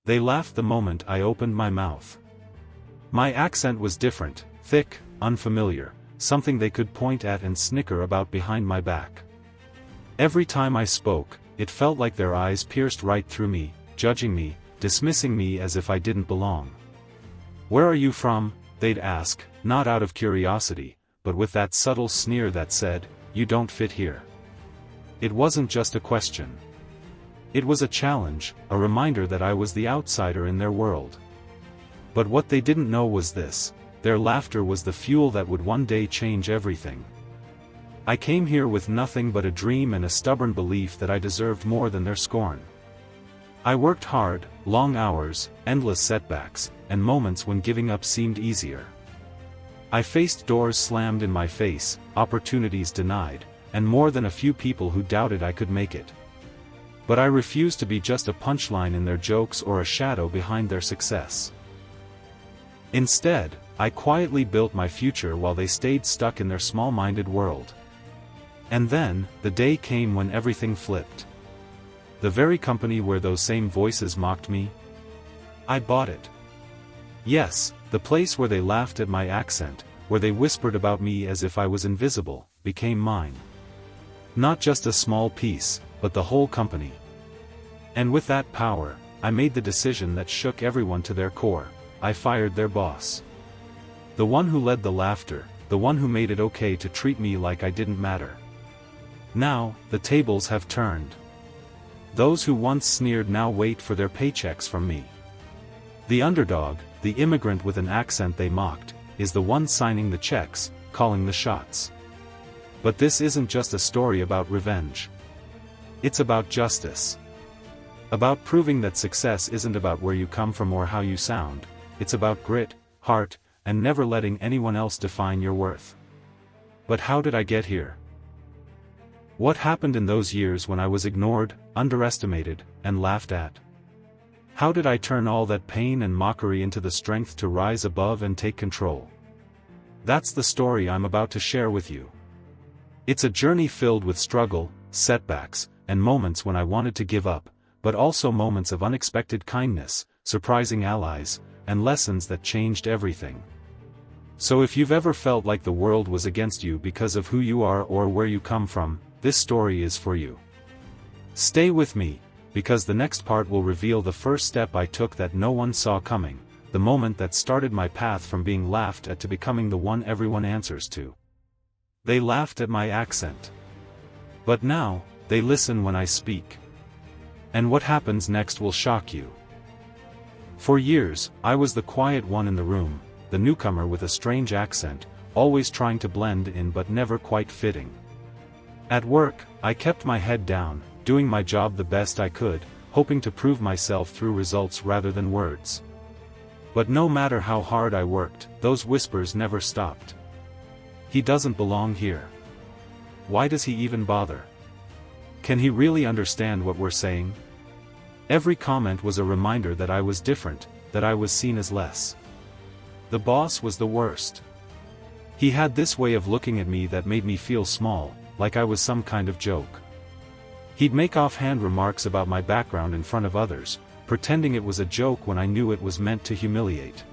They laughed the moment I opened my mouth. My accent was different, thick, unfamiliar, something they could point at and snicker about behind my back. Every time I spoke, it felt like their eyes pierced right through me, judging me, dismissing me as if I didn't belong. "Where are you from?" they'd ask, not out of curiosity, but with that subtle sneer that said, "You don't fit here." It wasn't just a question. It was a challenge, a reminder that I was the outsider in their world. But what they didn't know was this: their laughter was the fuel that would one day change everything. I came here with nothing but a dream and a stubborn belief that I deserved more than their scorn. I worked hard, long hours, endless setbacks, and moments when giving up seemed easier. I faced doors slammed in my face, opportunities denied, and more than a few people who doubted I could make it. But I refused to be just a punchline in their jokes or a shadow behind their success. Instead, I quietly built my future while they stayed stuck in their small-minded world. And then, the day came when everything flipped. The very company where those same voices mocked me, I bought it. Yes, the place where they laughed at my accent, where they whispered about me as if I was invisible, became mine. Not just a small piece, but the whole company. And with that power, I made the decision that shook everyone to their core. I fired their boss. The one who led the laughter, the one who made it okay to treat me like I didn't matter. Now, the tables have turned. Those who once sneered now wait for their paychecks from me. The underdog, the immigrant with an accent they mocked, is the one signing the checks, calling the shots. But this isn't just a story about revenge. It's about justice. About proving that success isn't about where you come from or how you sound. It's about grit, heart, and never letting anyone else define your worth. But how did I get here? What happened in those years when I was ignored, underestimated, and laughed at? How did I turn all that pain and mockery into the strength to rise above and take control? That's the story I'm about to share with you. It's a journey filled with struggle, setbacks, and moments when I wanted to give up, but also moments of unexpected kindness, surprising allies, and lessons that changed everything. So if you've ever felt like the world was against you because of who you are or where you come from, this story is for you. Stay with me, because the next part will reveal the first step I took that no one saw coming, the moment that started my path from being laughed at to becoming the one everyone answers to. They laughed at my accent. But now, they listen when I speak. And what happens next will shock you. For years, I was the quiet one in the room, the newcomer with a strange accent, always trying to blend in but never quite fitting. At work, I kept my head down, doing my job the best I could, hoping to prove myself through results rather than words. But no matter how hard I worked, those whispers never stopped. He doesn't belong here. Why does he even bother? Can he really understand what we're saying? Every comment was a reminder that I was different, that I was seen as less. The boss was the worst. He had this way of looking at me that made me feel small, like I was some kind of joke. He'd make offhand remarks about my background in front of others, pretending it was a joke when I knew it was meant to humiliate.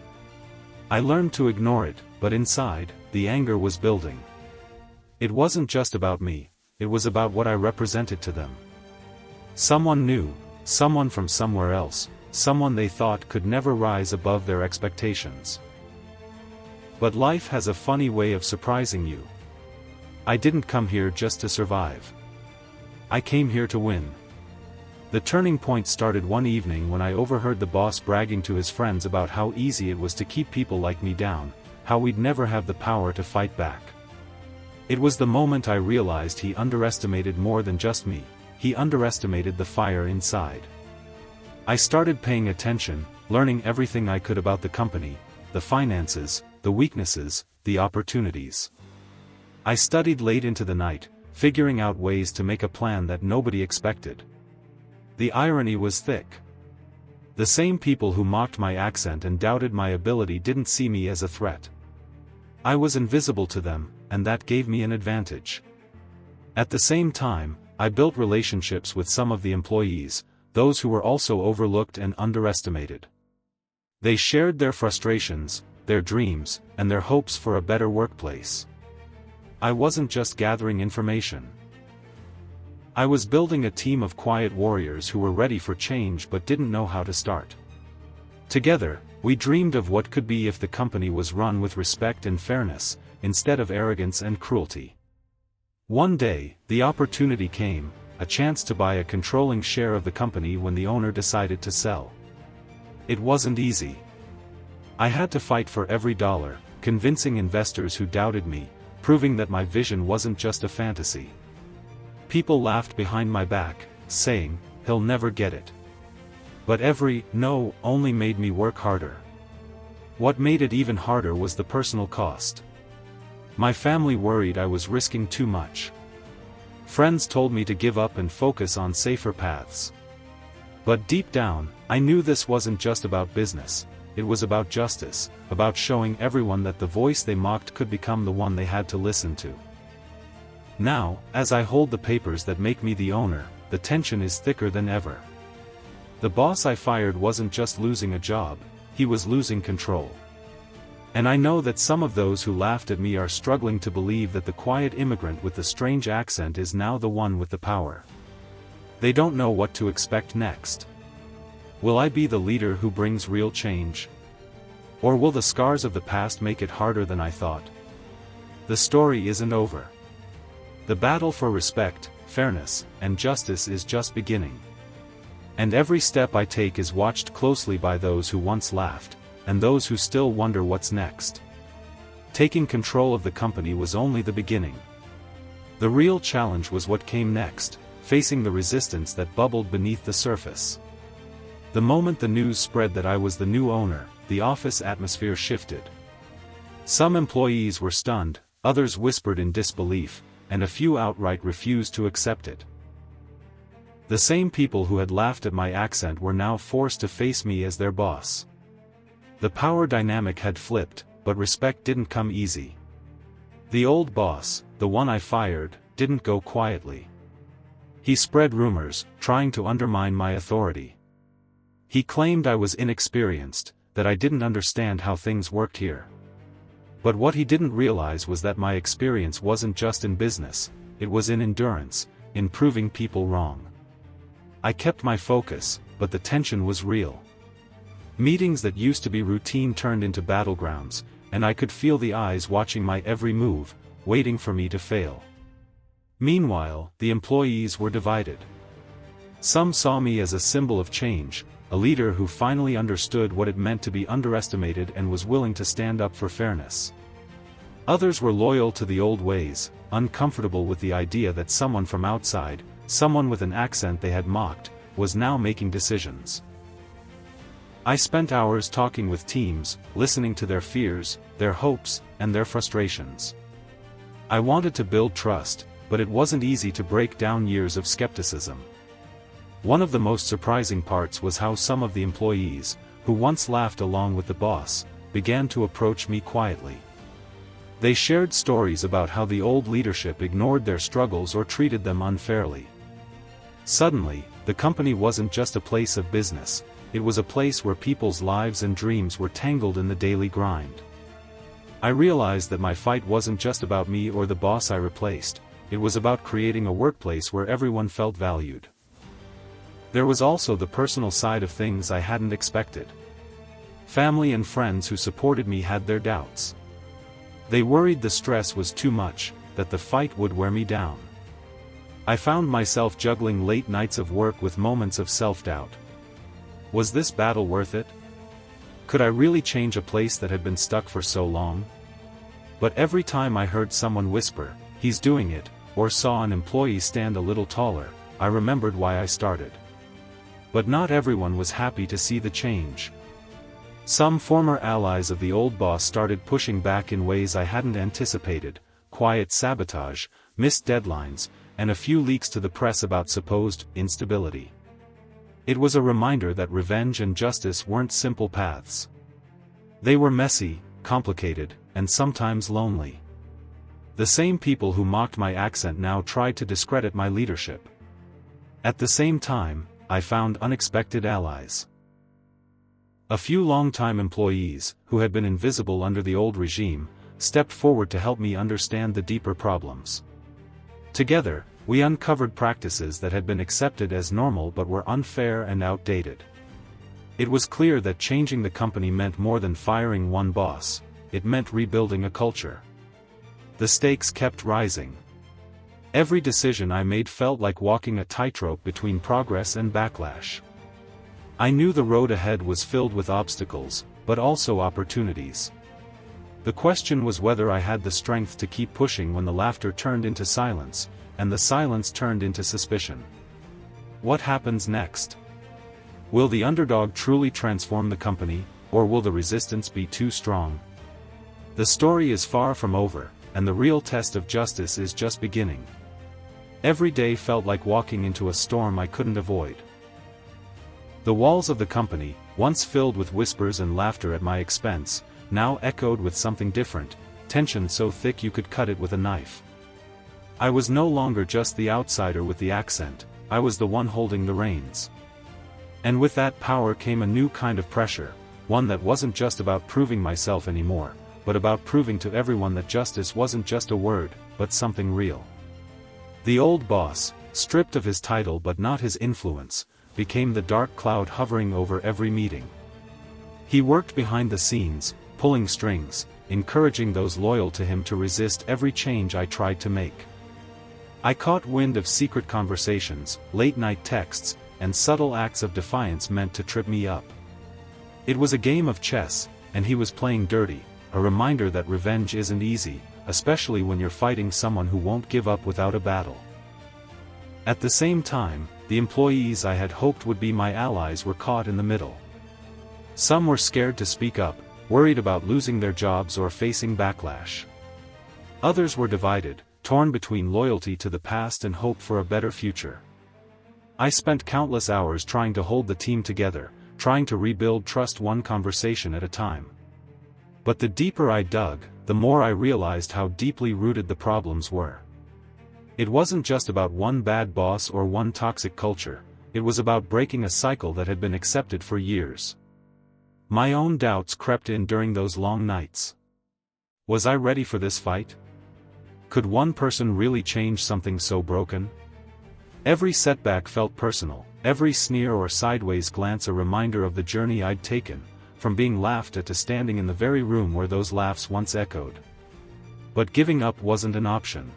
I learned to ignore it, but inside, the anger was building. It wasn't just about me, it was about what I represented to them. Someone new, someone from somewhere else, someone they thought could never rise above their expectations. But life has a funny way of surprising you. I didn't come here just to survive. I came here to win. The turning point started one evening when I overheard the boss bragging to his friends about how easy it was to keep people like me down, how we'd never have the power to fight back. It was the moment I realized he underestimated more than just me, he underestimated the fire inside. I started paying attention, learning everything I could about the company, the finances, the weaknesses, the opportunities. I studied late into the night, figuring out ways to make a plan that nobody expected. The irony was thick. The same people who mocked my accent and doubted my ability didn't see me as a threat. I was invisible to them, and that gave me an advantage. At the same time, I built relationships with some of the employees, those who were also overlooked and underestimated. They shared their frustrations, their dreams, and their hopes for a better workplace. I wasn't just gathering information. I was building a team of quiet warriors who were ready for change but didn't know how to start. Together, we dreamed of what could be if the company was run with respect and fairness, instead of arrogance and cruelty. One day, the opportunity came, a chance to buy a controlling share of the company when the owner decided to sell. It wasn't easy. I had to fight for every dollar, convincing investors who doubted me, proving that my vision wasn't just a fantasy. People laughed behind my back, saying, "He'll never get it." But every "no" only made me work harder. What made it even harder was the personal cost. My family worried I was risking too much. Friends told me to give up and focus on safer paths. But deep down, I knew this wasn't just about business, it was about justice, about showing everyone that the voice they mocked could become the one they had to listen to. Now, as I hold the papers that make me the owner, the tension is thicker than ever. The boss I fired wasn't just losing a job, he was losing control. And I know that some of those who laughed at me are struggling to believe that the quiet immigrant with the strange accent is now the one with the power. They don't know what to expect next. Will I be the leader who brings real change? Or will the scars of the past make it harder than I thought? The story isn't over. The battle for respect, fairness, and justice is just beginning. And every step I take is watched closely by those who once laughed, and those who still wonder what's next. Taking control of the company was only the beginning. The real challenge was what came next, facing the resistance that bubbled beneath the surface. The moment the news spread that I was the new owner, the office atmosphere shifted. Some employees were stunned, others whispered in disbelief, and a few outright refused to accept it. The same people who had laughed at my accent were now forced to face me as their boss. The power dynamic had flipped, but respect didn't come easy. The old boss, the one I fired, didn't go quietly. He spread rumors, trying to undermine my authority. He claimed I was inexperienced, that I didn't understand how things worked here. But what he didn't realize was that my experience wasn't just in business, it was in endurance, in proving people wrong. I kept my focus, but the tension was real. Meetings that used to be routine turned into battlegrounds, and I could feel the eyes watching my every move, waiting for me to fail. Meanwhile, the employees were divided. Some saw me as a symbol of change, a leader who finally understood what it meant to be underestimated and was willing to stand up for fairness. Others were loyal to the old ways, uncomfortable with the idea that someone from outside, someone with an accent they had mocked, was now making decisions. I spent hours talking with teams, listening to their fears, their hopes, and their frustrations. I wanted to build trust, but it wasn't easy to break down years of skepticism. One of the most surprising parts was how some of the employees, who once laughed along with the boss, began to approach me quietly. They shared stories about how the old leadership ignored their struggles or treated them unfairly. Suddenly, the company wasn't just a place of business, it was a place where people's lives and dreams were tangled in the daily grind. I realized that my fight wasn't just about me or the boss I replaced, it was about creating a workplace where everyone felt valued. There was also the personal side of things I hadn't expected. Family and friends who supported me had their doubts. They worried the stress was too much, that the fight would wear me down. I found myself juggling late nights of work with moments of self-doubt. Was this battle worth it? Could I really change a place that had been stuck for so long? But every time I heard someone whisper, "He's doing it," or saw an employee stand a little taller, I remembered why I started. But not everyone was happy to see the change. Some former allies of the old boss started pushing back in ways I hadn't anticipated: quiet sabotage, missed deadlines, and a few leaks to the press about supposed instability. It was a reminder that revenge and justice weren't simple paths. They were messy, complicated, and sometimes lonely. The same people who mocked my accent now tried to discredit my leadership. At the same time, I found unexpected allies. A few long-time employees, who had been invisible under the old regime, stepped forward to help me understand the deeper problems. Together, we uncovered practices that had been accepted as normal but were unfair and outdated. It was clear that changing the company meant more than firing one boss, it meant rebuilding a culture. The stakes kept rising. Every decision I made felt like walking a tightrope between progress and backlash. I knew the road ahead was filled with obstacles, but also opportunities. The question was whether I had the strength to keep pushing when the laughter turned into silence, and the silence turned into suspicion. What happens next? Will the underdog truly transform the company, or will the resistance be too strong? The story is far from over, and the real test of justice is just beginning. Every day felt like walking into a storm I couldn't avoid. The walls of the company, once filled with whispers and laughter at my expense, now echoed with something different, tension so thick you could cut it with a knife. I was no longer just the outsider with the accent, I was the one holding the reins. And with that power came a new kind of pressure, one that wasn't just about proving myself anymore, but about proving to everyone that justice wasn't just a word, but something real. The old boss, stripped of his title but not his influence, became the dark cloud hovering over every meeting. He worked behind the scenes, pulling strings, encouraging those loyal to him to resist every change I tried to make. I caught wind of secret conversations, late-night texts, and subtle acts of defiance meant to trip me up. It was a game of chess, and he was playing dirty, a reminder that revenge isn't easy, especially when you're fighting someone who won't give up without a battle. At the same time, the employees I had hoped would be my allies were caught in the middle. Some were scared to speak up, worried about losing their jobs or facing backlash. Others were divided, torn between loyalty to the past and hope for a better future. I spent countless hours trying to hold the team together, trying to rebuild trust one conversation at a time. But the deeper I dug, the more I realized how deeply rooted the problems were. It wasn't just about one bad boss or one toxic culture, it was about breaking a cycle that had been accepted for years. My own doubts crept in during those long nights. Was I ready for this fight? Could one person really change something so broken? Every setback felt personal, every sneer or sideways glance a reminder of the journey I'd taken, from being laughed at to standing in the very room where those laughs once echoed. But giving up wasn't an option.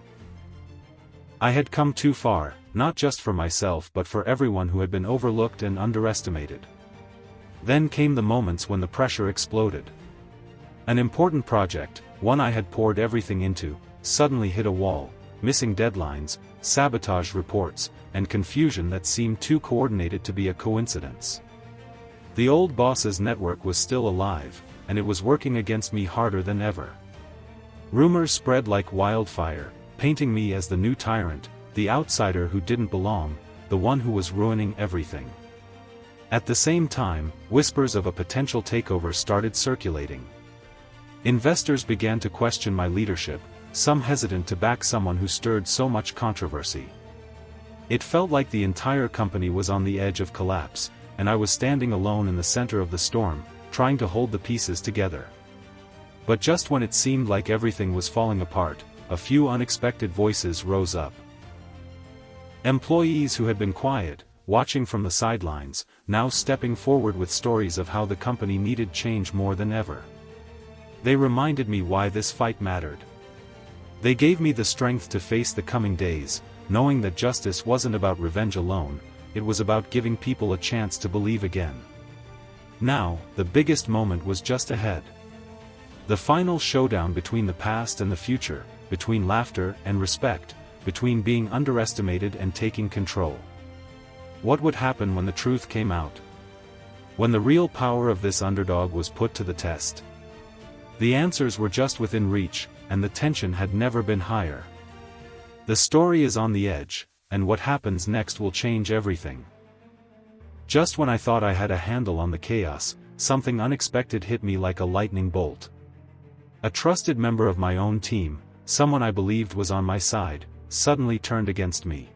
I had come too far, not just for myself but for everyone who had been overlooked and underestimated. Then came the moments when the pressure exploded. An important project, one I had poured everything into, suddenly hit a wall, missing deadlines, sabotage reports, and confusion that seemed too coordinated to be a coincidence. The old boss's network was still alive, and it was working against me harder than ever. Rumors spread like wildfire, painting me as the new tyrant, the outsider who didn't belong, the one who was ruining everything. At the same time, whispers of a potential takeover started circulating. Investors began to question my leadership, some hesitant to back someone who stirred so much controversy. It felt like the entire company was on the edge of collapse, and I was standing alone in the center of the storm, trying to hold the pieces together. But just when it seemed like everything was falling apart, a few unexpected voices rose up. Employees who had been quiet, watching from the sidelines, now stepping forward with stories of how the company needed change more than ever. They reminded me why this fight mattered. They gave me the strength to face the coming days, knowing that justice wasn't about revenge alone, it was about giving people a chance to believe again. Now, the biggest moment was just ahead. The final showdown between the past and the future, between laughter and respect, between being underestimated and taking control. What would happen when the truth came out? When the real power of this underdog was put to the test? The answers were just within reach, and the tension had never been higher. The story is on the edge, and what happens next will change everything. Just when I thought I had a handle on the chaos, something unexpected hit me like a lightning bolt. A trusted member of my own team, someone I believed was on my side, suddenly turned against me.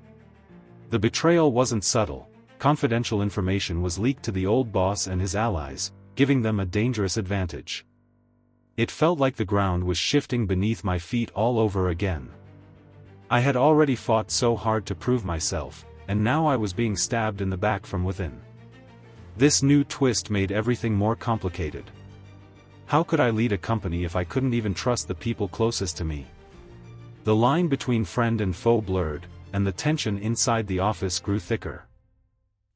The betrayal wasn't subtle, confidential information was leaked to the old boss and his allies, giving them a dangerous advantage. It felt like the ground was shifting beneath my feet all over again. I had already fought so hard to prove myself, and now I was being stabbed in the back from within. This new twist made everything more complicated. How could I lead a company if I couldn't even trust the people closest to me? The line between friend and foe blurred, and the tension inside the office grew thicker.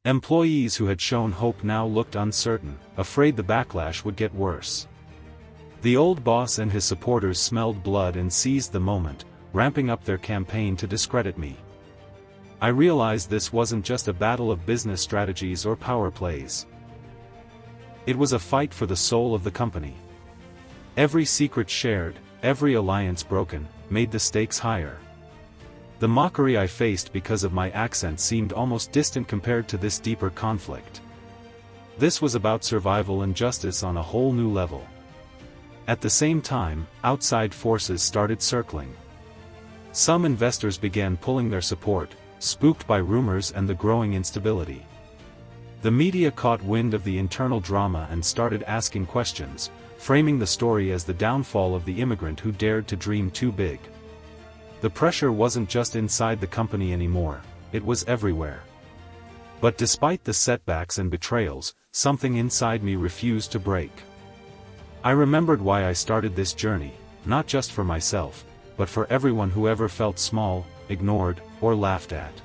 Employees who had shown hope now looked uncertain, afraid the backlash would get worse. The old boss and his supporters smelled blood and seized the moment, ramping up their campaign to discredit me. I realized this wasn't just a battle of business strategies or power plays. It was a fight for the soul of the company. Every secret shared, every alliance broken, made the stakes higher. The mockery I faced because of my accent seemed almost distant compared to this deeper conflict. This was about survival and justice on a whole new level. At the same time, outside forces started circling. Some investors began pulling their support, spooked by rumors and the growing instability. The media caught wind of the internal drama and started asking questions, framing the story as the downfall of the immigrant who dared to dream too big. The pressure wasn't just inside the company anymore, it was everywhere. But despite the setbacks and betrayals, something inside me refused to break. I remembered why I started this journey, not just for myself, but for everyone who ever felt small, ignored, or laughed at.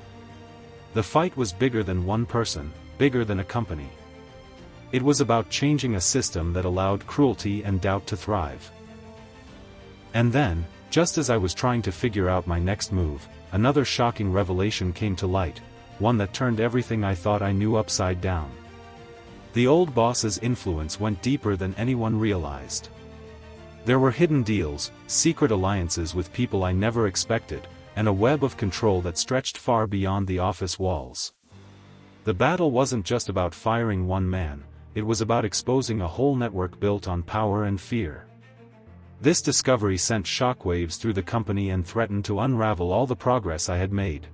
The fight was bigger than one person, bigger than a company. It was about changing a system that allowed cruelty and doubt to thrive. And then, just as I was trying to figure out my next move, another shocking revelation came to light, one that turned everything I thought I knew upside down. The old boss's influence went deeper than anyone realized. There were hidden deals, secret alliances with people I never expected, and a web of control that stretched far beyond the office walls. The battle wasn't just about firing one man, it was about exposing a whole network built on power and fear. This discovery sent shockwaves through the company and threatened to unravel all the progress I had made.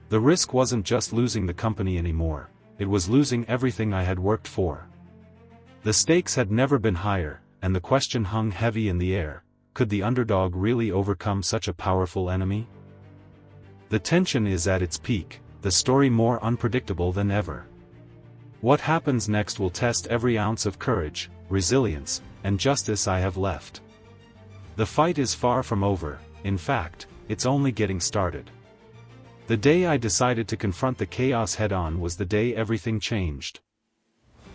The risk wasn't just losing the company anymore, it was losing everything I had worked for. The stakes had never been higher, and the question hung heavy in the air: could the underdog really overcome such a powerful enemy? The tension is at its peak, the story more unpredictable than ever. What happens next will test every ounce of courage, resilience, and justice I have left. The fight is far from over, in fact, it's only getting started. The day I decided to confront the chaos head-on was the day everything changed.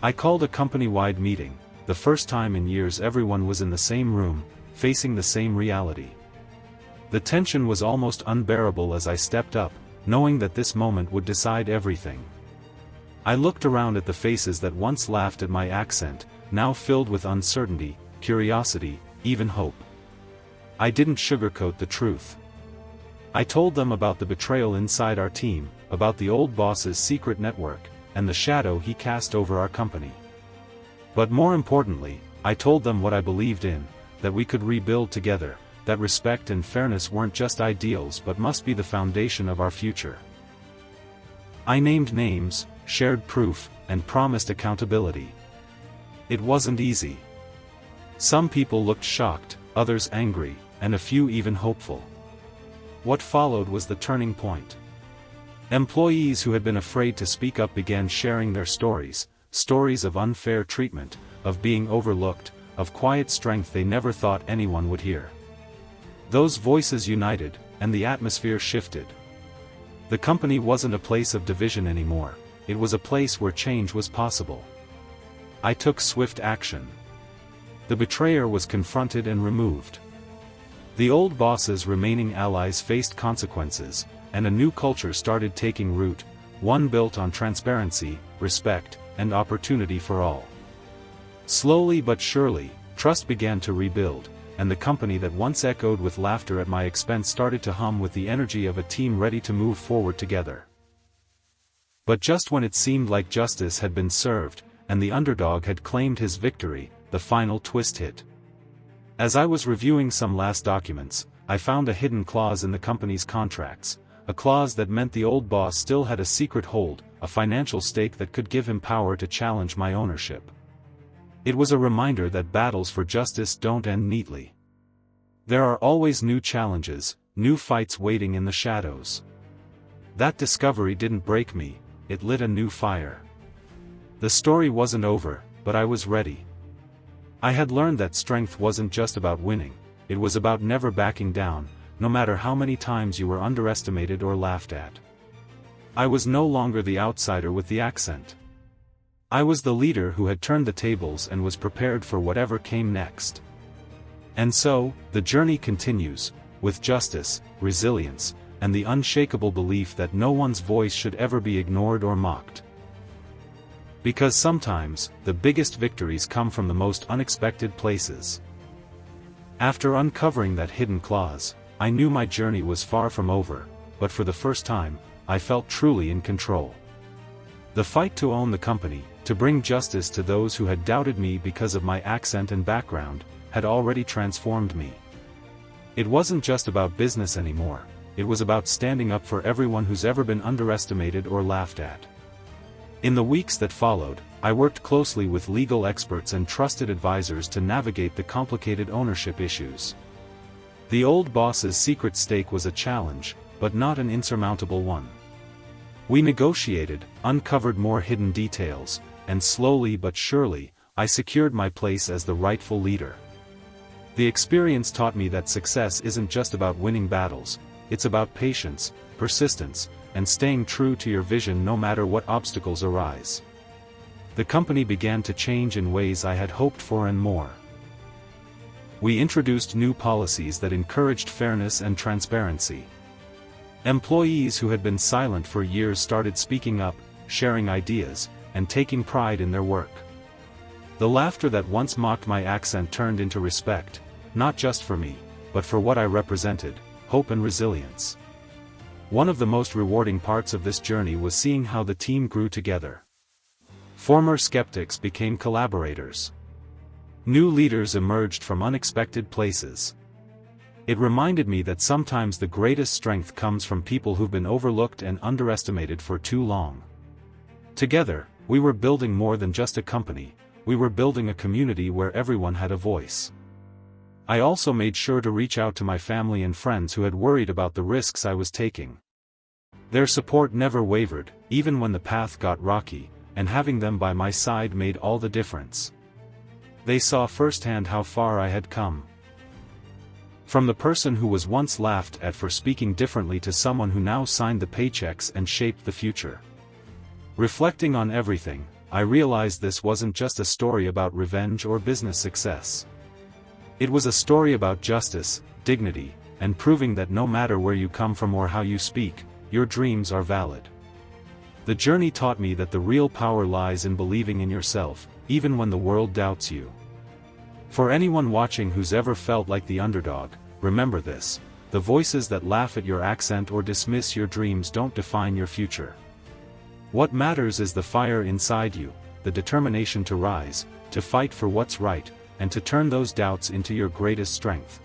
I called a company-wide meeting, the first time in years everyone was in the same room, facing the same reality. The tension was almost unbearable as I stepped up, knowing that this moment would decide everything. I looked around at the faces that once laughed at my accent, now filled with uncertainty, curiosity, even hope. I didn't sugarcoat the truth. I told them about the betrayal inside our team, about the old boss's secret network, and the shadow he cast over our company. But more importantly, I told them what I believed in, that we could rebuild together, that respect and fairness weren't just ideals but must be the foundation of our future. I named names, shared proof, and promised accountability. It wasn't easy. Some people looked shocked, others angry, and a few even hopeful. What followed was the turning point. Employees who had been afraid to speak up began sharing their stories, stories of unfair treatment, of being overlooked, of quiet strength they never thought anyone would hear. Those voices united, and the atmosphere shifted. The company wasn't a place of division anymore, it was a place where change was possible. I took swift action. The betrayer was confronted and removed. The old boss's remaining allies faced consequences, and a new culture started taking root, one built on transparency, respect, and opportunity for all. Slowly but surely, trust began to rebuild, and the company that once echoed with laughter at my expense started to hum with the energy of a team ready to move forward together. But just when it seemed like justice had been served, and the underdog had claimed his victory, the final twist hit. As I was reviewing some last documents, I found a hidden clause in the company's contracts, a clause that meant the old boss still had a secret hold, a financial stake that could give him power to challenge my ownership. It was a reminder that battles for justice don't end neatly. There are always new challenges, new fights waiting in the shadows. That discovery didn't break me, it lit a new fire. The story wasn't over, but I was ready. I had learned that strength wasn't just about winning, it was about never backing down, no matter how many times you were underestimated or laughed at. I was no longer the outsider with the accent. I was the leader who had turned the tables and was prepared for whatever came next. And so, the journey continues, with justice, resilience, and the unshakable belief that no one's voice should ever be ignored or mocked. Because sometimes, the biggest victories come from the most unexpected places. After uncovering that hidden clause, I knew my journey was far from over, but for the first time, I felt truly in control. The fight to own the company, to bring justice to those who had doubted me because of my accent and background, had already transformed me. It wasn't just about business anymore, it was about standing up for everyone who's ever been underestimated or laughed at. In the weeks that followed, I worked closely with legal experts and trusted advisors to navigate the complicated ownership issues. The old boss's secret stake was a challenge, but not an insurmountable one. We negotiated, uncovered more hidden details, and slowly but surely, I secured my place as the rightful leader. The experience taught me that success isn't just about winning battles, it's about patience, persistence, and staying true to your vision no matter what obstacles arise. The company began to change in ways I had hoped for and more. We introduced new policies that encouraged fairness and transparency. Employees who had been silent for years started speaking up, sharing ideas, and taking pride in their work. The laughter that once mocked my accent turned into respect, not just for me, but for what I represented, hope and resilience. One of the most rewarding parts of this journey was seeing how the team grew together. Former skeptics became collaborators. New leaders emerged from unexpected places. It reminded me that sometimes the greatest strength comes from people who've been overlooked and underestimated for too long. Together, we were building more than just a company, we were building a community where everyone had a voice. I also made sure to reach out to my family and friends who had worried about the risks I was taking. Their support never wavered, even when the path got rocky, and having them by my side made all the difference. They saw firsthand how far I had come. From the person who was once laughed at for speaking differently to someone who now signed the paychecks and shaped the future. Reflecting on everything, I realized this wasn't just a story about revenge or business success. It was a story about justice, dignity, and proving that no matter where you come from or how you speak, your dreams are valid. The journey taught me that the real power lies in believing in yourself, even when the world doubts you. For anyone watching who's ever felt like the underdog, remember this: the voices that laugh at your accent or dismiss your dreams don't define your future. What matters is the fire inside you, the determination to rise, to fight for what's right, and to turn those doubts into your greatest strength.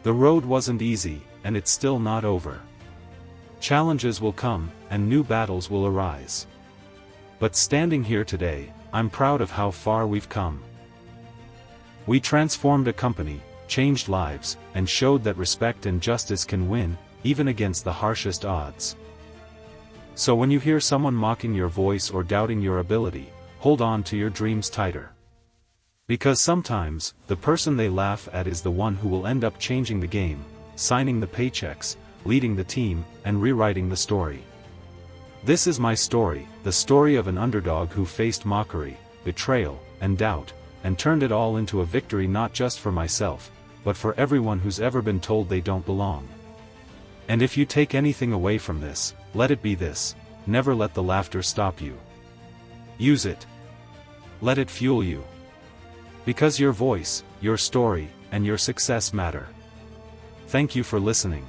The road wasn't easy, and it's still not over. Challenges will come, and new battles will arise. But standing here today, I'm proud of how far we've come. We transformed a company, changed lives, and showed that respect and justice can win, even against the harshest odds. So when you hear someone mocking your voice or doubting your ability, hold on to your dreams tighter. Because sometimes, the person they laugh at is the one who will end up changing the game, signing the paychecks, leading the team, and rewriting the story. This is my story, the story of an underdog who faced mockery, betrayal, and doubt, and turned it all into a victory not just for myself, but for everyone who's ever been told they don't belong. And if you take anything away from this, let it be this: never let the laughter stop you. Use it. Let it fuel you. Because your voice, your story, and your success matter. Thank you for listening.